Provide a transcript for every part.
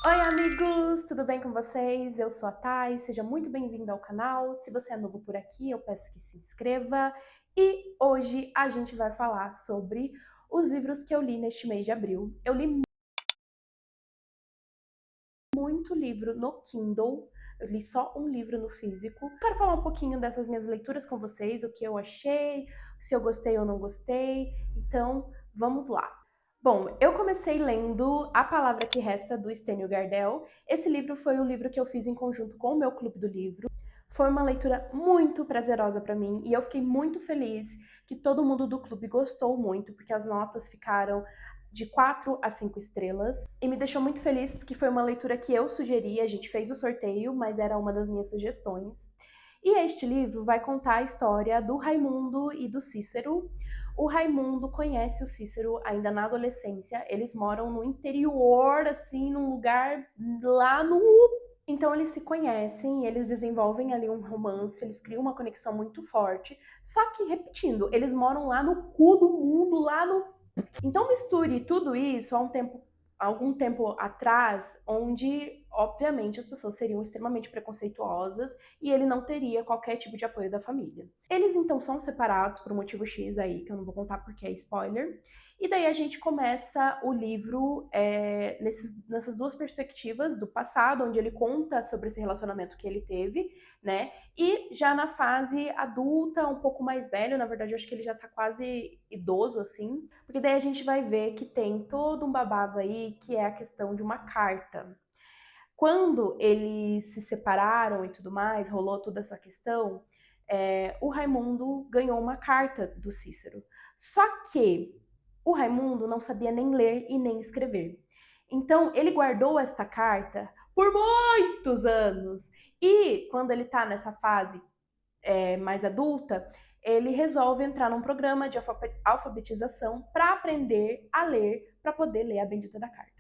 Oi, amigos! Tudo bem com vocês? Eu sou a Thay, seja muito bem-vindo ao canal. Se você é novo por aqui, eu peço que se inscreva. E hoje a gente vai falar sobre os livros que eu li neste mês de abril. Eu li muito livro no Kindle, eu li só um livro no físico. Quero falar um pouquinho dessas minhas leituras com vocês, o que eu achei, se eu gostei ou não gostei. Então, vamos lá! Bom, eu comecei lendo A Palavra que Resta, do Stênio Gardel. Esse livro foi um livro que eu fiz em conjunto com o meu clube do livro. Foi uma leitura muito prazerosa para mim e eu fiquei muito feliz que todo mundo do clube gostou muito, porque as notas ficaram de 4 a 5 estrelas. E me deixou muito feliz porque foi uma leitura que eu sugeri, a gente fez o sorteio, mas era uma das minhas sugestões. E este livro vai contar a história do Raimundo e do Cícero. O Raimundo conhece o Cícero ainda na adolescência, eles moram no interior, assim, num lugar lá no... Então eles se conhecem, eles desenvolvem ali um romance, eles criam uma conexão muito forte. Só que, repetindo, eles moram lá no cu do mundo, lá no... Então misture tudo isso algum tempo atrás, onde, obviamente, as pessoas seriam extremamente preconceituosas e ele não teria qualquer tipo de apoio da família. Eles então são separados por um motivo X aí, que eu não vou contar porque é spoiler. E daí a gente começa o livro nessas duas perspectivas do passado, onde ele conta sobre esse relacionamento que ele teve, né? E já na fase adulta, um pouco mais velho, na verdade eu acho que ele já tá quase idoso, assim, porque daí a gente vai ver que tem todo um babado aí, que é a questão de uma carta. Quando eles se separaram e tudo mais, rolou toda essa questão, o Raimundo ganhou uma carta do Cícero. Só que o Raimundo não sabia nem ler e nem escrever. Então, ele guardou esta carta por muitos anos. E quando ele tá nessa fase mais adulta, ele resolve entrar num programa de alfabetização para aprender a ler, para poder ler a bendita da carta.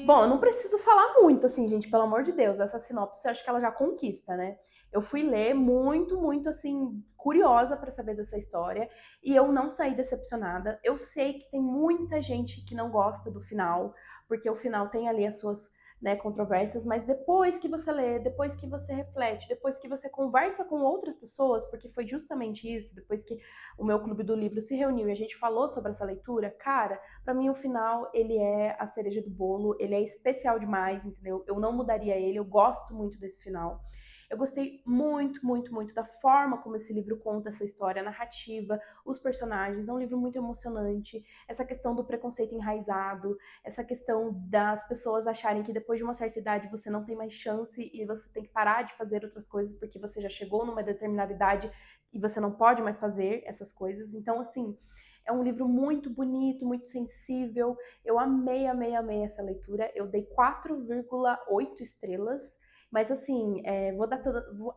Bom, eu não preciso falar muito, assim, gente, pelo amor de Deus. Essa sinopse, eu acho que ela já conquista, né? Eu fui ler muito, muito, assim, curiosa para saber dessa história e eu não saí decepcionada. Eu sei que tem muita gente que não gosta do final, porque o final tem ali as suas, né, controvérsias, mas depois que você lê, depois que você reflete, depois que você conversa com outras pessoas, porque foi justamente isso, depois que o meu clube do livro se reuniu e a gente falou sobre essa leitura, cara, pra mim o final, ele é a cereja do bolo, ele é especial demais, entendeu? Eu não mudaria ele, eu gosto muito desse final. Eu gostei muito, muito, muito da forma como esse livro conta essa história, a narrativa, os personagens. É um livro muito emocionante. Essa questão do preconceito enraizado, essa questão das pessoas acharem que depois de uma certa idade você não tem mais chance e você tem que parar de fazer outras coisas porque você já chegou numa determinada idade e você não pode mais fazer essas coisas. Então, assim, é um livro muito bonito, muito sensível. Eu amei, amei, amei essa leitura. Eu dei 4,8 estrelas. Mas assim, vou dar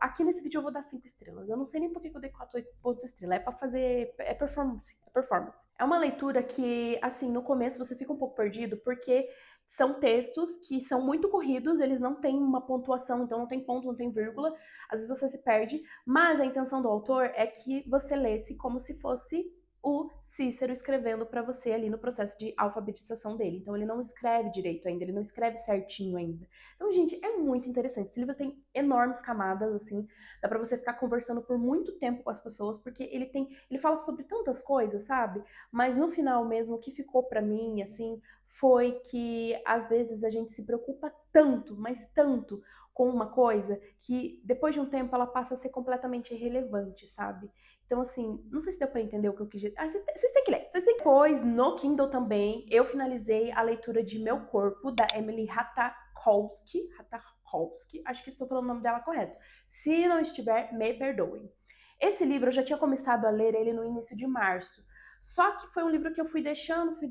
aqui nesse vídeo eu vou dar 5 estrelas. Eu não sei nem por que eu dei 4,8 estrelas. É pra fazer. É performance. É performance. É uma leitura que, assim, no começo você fica um pouco perdido, porque são textos que são muito corridos, eles não têm uma pontuação, então não tem ponto, não tem vírgula. Às vezes você se perde, mas a intenção do autor é que você lesse como se fosse o Cícero escrevendo para você ali no processo de alfabetização dele. Então ele não escreve direito ainda, ele não escreve certinho ainda. Então, gente, é muito interessante. Esse livro tem enormes camadas, assim, dá para você ficar conversando por muito tempo com as pessoas, porque ele fala sobre tantas coisas, sabe? Mas no final mesmo, o que ficou para mim, assim, foi que às vezes a gente se preocupa tanto, mas tanto com uma coisa que depois de um tempo ela passa a ser completamente irrelevante, sabe? Então, assim, não sei se deu pra entender o que eu quis dizer. Vocês têm que ler. Vocês têm que... Depois, no Kindle também, eu finalizei a leitura de Meu Corpo, da Emily Ratajkowski. Ratajkowski, acho que estou falando o nome dela correto. Se não estiver, me perdoem. Esse livro, eu já tinha começado a ler ele no início de março. Só que foi um livro que eu fui deixando,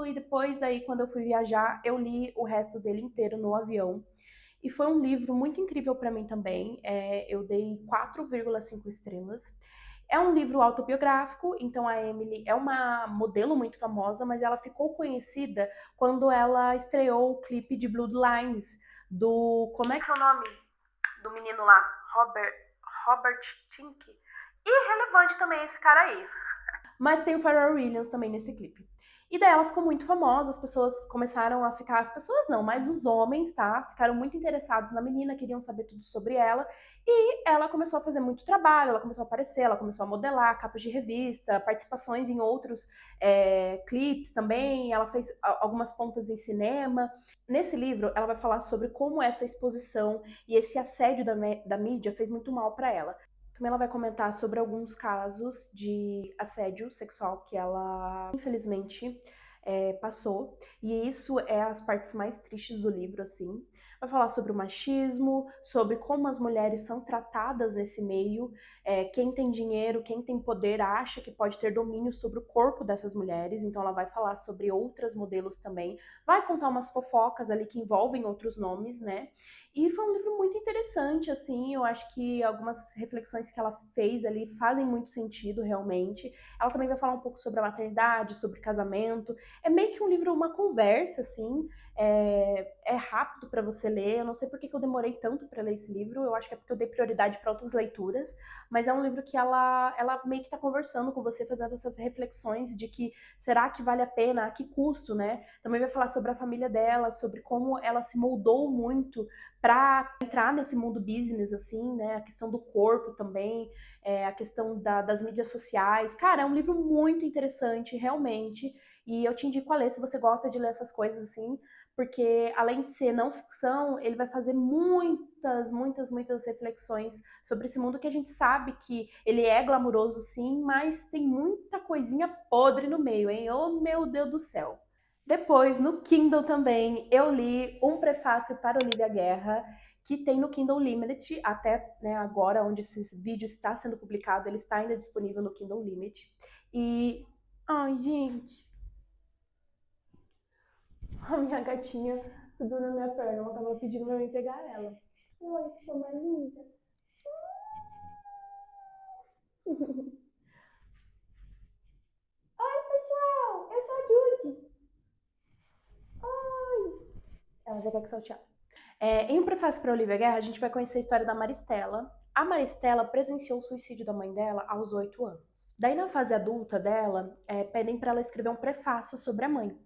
e depois daí, quando eu fui viajar, eu li o resto dele inteiro no avião. E foi um livro muito incrível para mim também. Eu dei 4,5 estrelas. É um livro autobiográfico, então a Emily é uma modelo muito famosa, mas ela ficou conhecida quando ela estreou o clipe de Bloodlines, do... Como é que é o nome do menino lá? Robert Tink. E relevante também esse cara aí. Mas tem o Pharrell Williams também nesse clipe. E daí ela ficou muito famosa, as pessoas começaram a ficar, as pessoas não, mas os homens, tá? Ficaram muito interessados na menina, queriam saber tudo sobre ela. E ela começou a fazer muito trabalho, ela começou a aparecer, ela começou a modelar capas de revista, participações em outros clipes também, ela fez algumas pontas em cinema. Nesse livro, ela vai falar sobre como essa exposição e esse assédio da mídia fez muito mal para ela. Também ela vai comentar sobre alguns casos de assédio sexual que ela, infelizmente, passou. E isso é as partes mais tristes do livro, assim. Vai falar sobre o machismo, sobre como as mulheres são tratadas nesse meio. Quem tem dinheiro, quem tem poder, acha que pode ter domínio sobre o corpo dessas mulheres. Então ela vai falar sobre outras modelos também. Vai contar umas fofocas ali que envolvem outros nomes, né? E foi um livro muito interessante, assim, eu acho que algumas reflexões que ela fez ali fazem muito sentido, realmente. Ela também vai falar um pouco sobre a maternidade, sobre casamento. É meio que um livro, uma conversa, assim, é rápido para você ler. Eu não sei por que eu demorei tanto para ler esse livro, eu acho que é porque eu dei prioridade para outras leituras, mas é um livro que ela meio que está conversando com você, fazendo essas reflexões de que será que vale a pena, a que custo, né? Também vai falar sobre a família dela, sobre como ela se moldou muito para entrar nesse mundo business, assim, né? A questão do corpo também, a questão das mídias sociais. Cara, é um livro muito interessante, realmente. E eu te indico a ler se você gosta de ler essas coisas, assim, porque além de ser não ficção, ele vai fazer muitas reflexões sobre esse mundo que a gente sabe que ele é glamuroso, sim, mas tem muita coisinha podre no meio, hein? Oh, meu Deus do céu! Depois, no Kindle também, eu li um prefácio para Olivia Guerra, que tem no Kindle Limited, até né, agora, onde esse vídeo está sendo publicado, ele está ainda disponível no Kindle Limited. E. Ai, gente, a minha gatinha subiu na minha perna, ela tava pedindo pra eu pegar ela. Oi, sua mais linda. Oi, pessoal, eu sou a Judy. Oi. Ela já quer que solte ela. Em um prefácio para Olivia Guerra, a gente vai conhecer a história da Maristela. A Maristela presenciou o suicídio da mãe dela aos 8 anos. Daí, na fase adulta dela, pedem para ela escrever um prefácio sobre a mãe.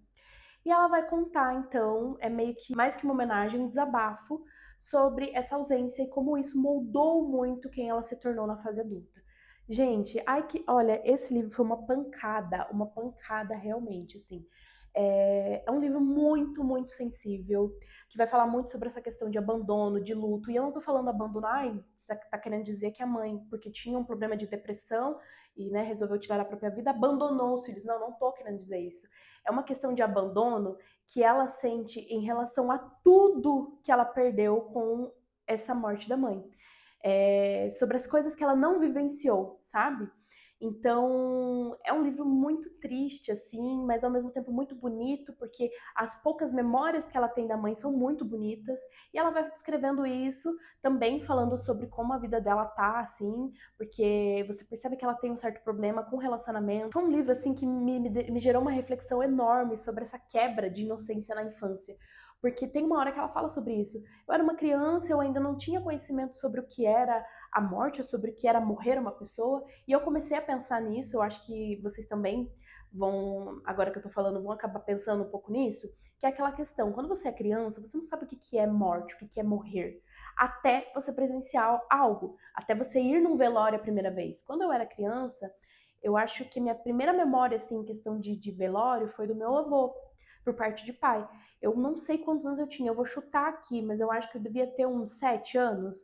E ela vai contar, então, é meio que mais que uma homenagem, um desabafo sobre essa ausência e como isso moldou muito quem ela se tornou na fase adulta. Gente, olha, esse livro foi uma pancada realmente, assim. É um livro muito sensível, que vai falar muito sobre essa questão de abandono, de luto. E eu não tô falando abandono, ai, você tá querendo dizer que a mãe, porque tinha um problema de depressão e né, resolveu tirar a própria vida, abandonou os filhos. Não, não tô querendo dizer isso. É uma questão de abandono que ela sente em relação a tudo que ela perdeu com essa morte da mãe. Sobre as coisas que ela não vivenciou, sabe? Então, é um livro muito triste, assim, mas ao mesmo tempo muito bonito, porque as poucas memórias que ela tem da mãe são muito bonitas, e ela vai escrevendo isso, também falando sobre como a vida dela tá, assim, porque você percebe que ela tem um certo problema com relacionamento. Foi um livro, assim, que me gerou uma reflexão enorme sobre essa quebra de inocência na infância. Porque tem uma hora que ela fala sobre isso. Eu era uma criança, eu ainda não tinha conhecimento sobre o que era a morte, ou sobre o que era morrer uma pessoa, e eu comecei a pensar nisso, eu acho que vocês também vão, agora que eu tô falando, vão acabar pensando um pouco nisso, que é aquela questão, quando você é criança, você não sabe o que é morte, o que é morrer, até você presenciar algo, até você ir num velório a primeira vez. Quando eu era criança, eu acho que minha primeira memória, assim, em questão de velório, foi do meu avô, por parte de pai. Eu não sei quantos anos eu tinha, eu vou chutar aqui, mas eu acho que eu devia ter uns 7 anos.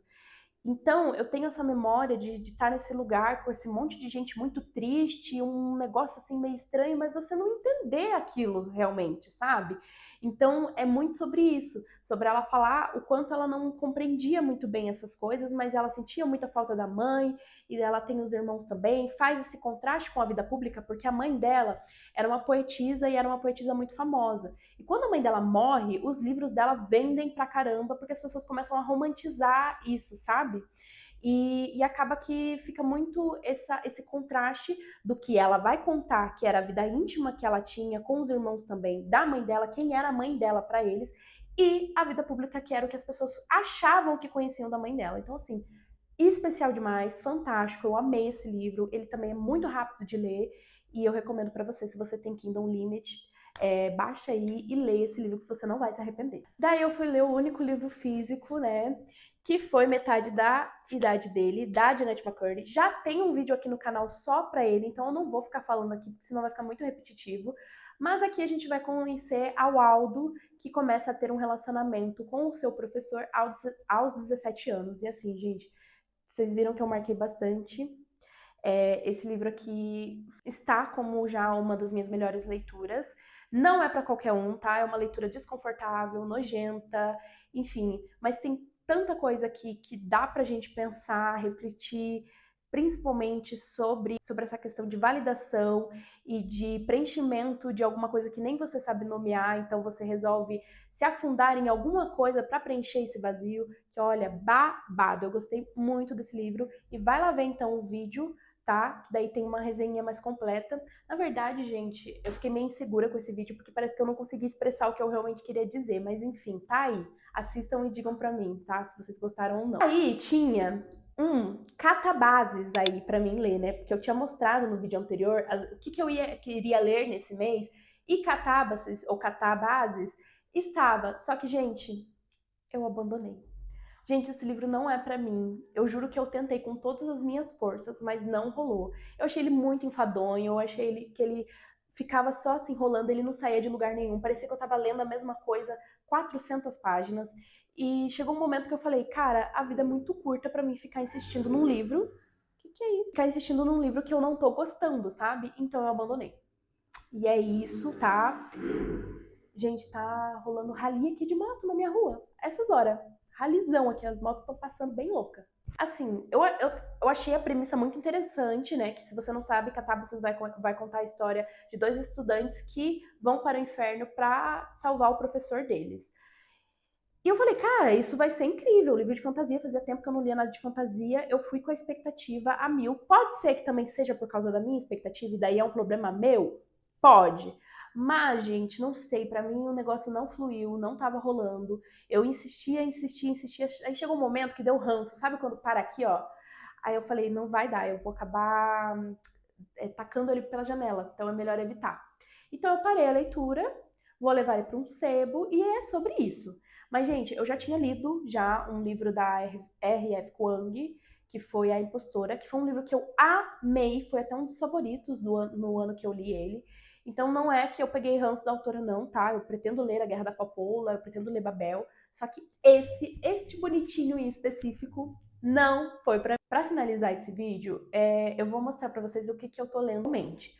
Então, eu tenho essa memória de estar nesse lugar com esse monte de gente muito triste, um negócio assim meio estranho, mas você não entender aquilo realmente, sabe? Então, é muito sobre isso, sobre ela falar o quanto ela não compreendia muito bem essas coisas, mas ela sentia muita falta da mãe, e ela tem os irmãos também, faz esse contraste com a vida pública, porque a mãe dela era uma poetisa e era uma poetisa muito famosa. E quando a mãe dela morre, os livros dela vendem pra caramba, porque as pessoas começam a romantizar isso, sabe? E acaba que fica muito esse contraste do que ela vai contar, que era a vida íntima que ela tinha com os irmãos também, da mãe dela, quem era a mãe dela para eles, e a vida pública que era o que as pessoas achavam que conheciam da mãe dela. Então, assim, especial demais, fantástico, eu amei esse livro, ele também é muito rápido de ler, e eu recomendo para você, se você tem Kindle Unlimited, Baixa aí e leia esse livro que você não vai se arrepender. Daí eu fui ler o único livro físico, né? Que foi Metade da Idade Dele, da Jennette McCurdy. Já tem um vídeo aqui no canal só pra ele, então eu não vou ficar falando aqui, porque senão vai ficar muito repetitivo. Mas aqui a gente vai conhecer ao Aldo, que começa a ter um relacionamento com o seu professor aos 17 anos. E assim, gente, vocês viram que eu marquei bastante. Esse livro aqui está como já uma das minhas melhores leituras. Não é para qualquer um, tá? É uma leitura desconfortável, nojenta, enfim. Mas tem tanta coisa aqui que dá pra gente pensar, refletir, principalmente sobre essa questão de validação e de preenchimento de alguma coisa que nem você sabe nomear, então você resolve se afundar em alguma coisa para preencher esse vazio, que olha, babado. Eu gostei muito desse livro e vai lá ver então o vídeo, tá? Que daí tem uma resenha mais completa. Na verdade, gente, eu fiquei meio insegura com esse vídeo porque parece que eu não consegui expressar o que eu realmente queria dizer, mas enfim, tá aí. Assistam e digam pra mim, tá? Se vocês gostaram ou não. Aí tinha catabases aí pra mim ler, né? Porque eu tinha mostrado no vídeo anterior o que eu queria ler nesse mês e catabases ou catabases estava. Só que, gente, eu abandonei. Gente, esse livro não é pra mim. Eu juro que eu tentei com todas as minhas forças, mas não rolou. Eu achei ele muito enfadonho, eu achei que ele ficava só assim rolando, ele não saía de lugar nenhum. Parecia que eu tava lendo a mesma coisa, 400 páginas. E chegou um momento que eu falei, cara, a vida é muito curta pra mim ficar insistindo num livro. Que é isso? Ficar insistindo num livro que eu não tô gostando, sabe? Então eu abandonei. E é isso, tá? Gente, tá rolando rali aqui de moto na minha rua. Essas horas. Ralizão aqui, as motos estão passando bem louca. Assim, eu achei a premissa muito interessante, né? Que se você não sabe, Catábacas vai contar a história de dois estudantes que vão para o inferno para salvar o professor deles. E eu falei, cara, isso vai ser incrível. Livro de fantasia, fazia tempo que eu não lia nada de fantasia. Eu fui com a expectativa a mil. Pode ser que também seja por causa da minha expectativa e daí é um problema meu? Pode. Mas, gente, não sei, pra mim o negócio não fluiu, não tava rolando. Eu insistia, insistia, insistia. Aí chegou um momento que deu ranço, sabe quando para aqui, ó? Aí eu falei, não vai dar, eu vou acabar tacando ele pela janela, então é melhor evitar. Então eu parei a leitura, vou levar ele para um sebo e é sobre isso. Mas, gente, eu já tinha lido já um livro da R.F. Kuang, que foi A Impostora, que foi um livro que eu amei, foi até um dos favoritos no ano que eu li ele. Então não é que eu peguei ranço da autora, não, tá? Eu pretendo ler A Guerra da Papoula, eu pretendo ler Babel, só que este bonitinho em específico não foi pra mim. Pra finalizar esse vídeo, eu vou mostrar pra vocês o que eu tô lendo atualmente.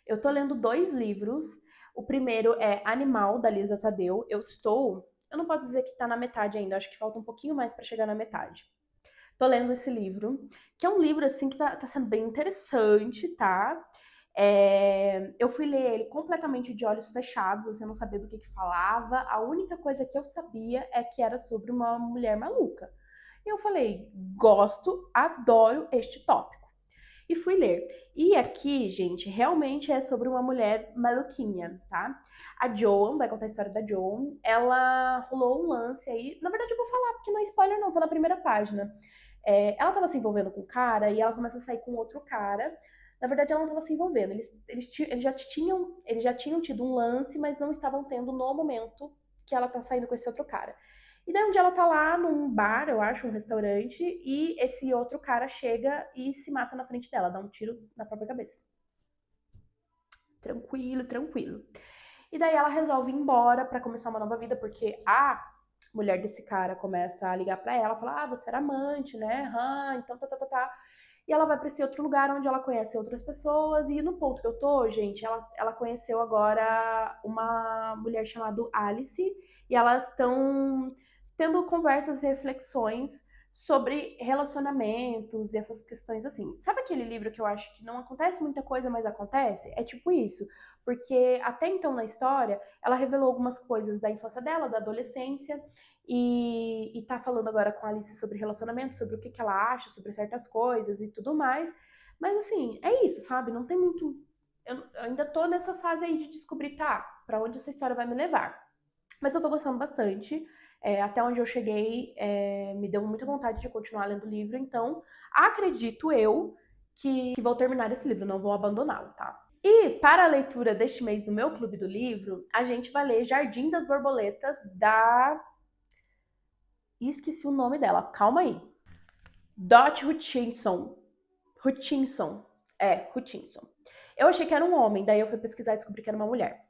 Eu tô lendo 2 livros. O primeiro é Animal, da Lisa Tadeu. Eu não posso dizer que tá na metade ainda, acho que falta um pouquinho mais pra chegar na metade. Tô lendo esse livro, que é um livro, assim, que tá sendo bem interessante, tá? Eu fui ler ele completamente de olhos fechados, você não sabia do que falava. A única coisa que eu sabia é que era sobre uma mulher maluca. E eu falei, gosto, adoro este tópico. E fui ler. E aqui, gente, realmente é sobre uma mulher maluquinha, tá? A Joan, vai contar a história da Joan. Ela rolou um lance aí. Na verdade, eu vou falar, porque não é spoiler, não, tá na primeira página. Ela tava se envolvendo com um cara e ela começa a sair com outro cara. Na verdade, ela não estava se envolvendo. Eles já tinham tido um lance, mas não estavam tendo no momento que ela tá saindo com esse outro cara. E daí um dia ela tá lá num bar, eu acho, um restaurante, e esse outro cara chega e se mata na frente dela, dá um tiro na própria cabeça. Tranquilo, tranquilo. E daí ela resolve ir embora pra começar uma nova vida, porque a mulher desse cara começa a ligar pra ela, fala, você era amante, né? Então tá. E ela vai pra esse outro lugar onde ela conhece outras pessoas, e no ponto que eu tô, gente, ela conheceu agora uma mulher chamada Alice, e elas estão tendo conversas e reflexões sobre relacionamentos e essas questões assim. Sabe aquele livro que eu acho que não acontece muita coisa, mas acontece? É tipo isso. Porque até então na história, ela revelou algumas coisas da infância dela, da adolescência, e tá falando agora com a Alice sobre relacionamento, sobre o que ela acha sobre certas coisas e tudo mais. Mas assim, é isso, sabe? Não tem muito. Eu ainda tô nessa fase aí de descobrir, tá, pra onde essa história vai me levar. Mas eu tô gostando bastante. Até onde eu cheguei, me deu muita vontade de continuar lendo o livro, então acredito eu que vou terminar esse livro, não vou abandoná-lo, tá? E para a leitura deste mês do meu clube do livro, a gente vai ler Jardim das Borboletas da... Esqueci o nome dela, calma aí. Dot Hutchinson. Hutchinson. Hutchinson. Eu achei que era um homem, daí eu fui pesquisar e descobri que era uma mulher.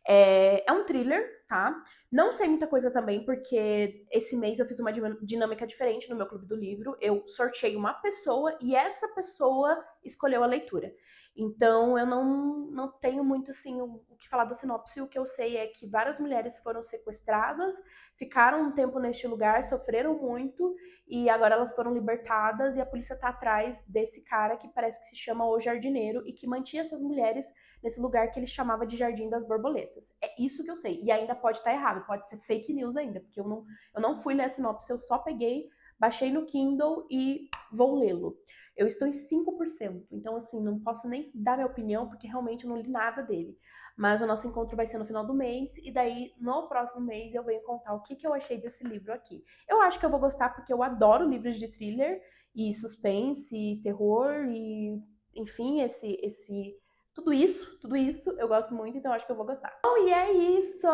É um thriller, tá? Não sei muita coisa também, porque esse mês eu fiz uma dinâmica diferente no meu clube do livro. Eu sorteei uma pessoa e essa pessoa escolheu a leitura. Então eu não tenho muito assim o que falar da sinopse. O que eu sei é que várias mulheres foram sequestradas, ficaram um tempo neste lugar, sofreram muito e agora elas foram libertadas e a polícia tá atrás desse cara que parece que se chama O Jardineiro e que mantinha essas mulheres nesse lugar que ele chamava de Jardim das Borboletas. É isso que eu sei. E ainda pode estar errado, pode ser fake news ainda, porque eu não fui ler a sinopse, eu só peguei, baixei no Kindle e vou lê-lo. Eu estou em 5%, então assim, não posso nem dar minha opinião, porque realmente eu não li nada dele. Mas o nosso encontro vai ser no final do mês, e daí no próximo mês eu venho contar o que eu achei desse livro aqui. Eu acho que eu vou gostar, porque eu adoro livros de thriller, e suspense, e terror, e enfim, tudo isso eu gosto muito, então acho que eu vou gostar. Bom, e é isso!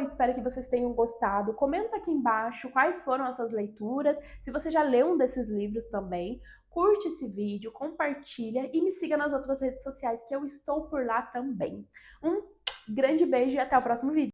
Espero que vocês tenham gostado. Comenta aqui embaixo quais foram as suas leituras, se você já leu um desses livros também. Curte esse vídeo, compartilha e me siga nas outras redes sociais que eu estou por lá também. Um grande beijo e até o próximo vídeo.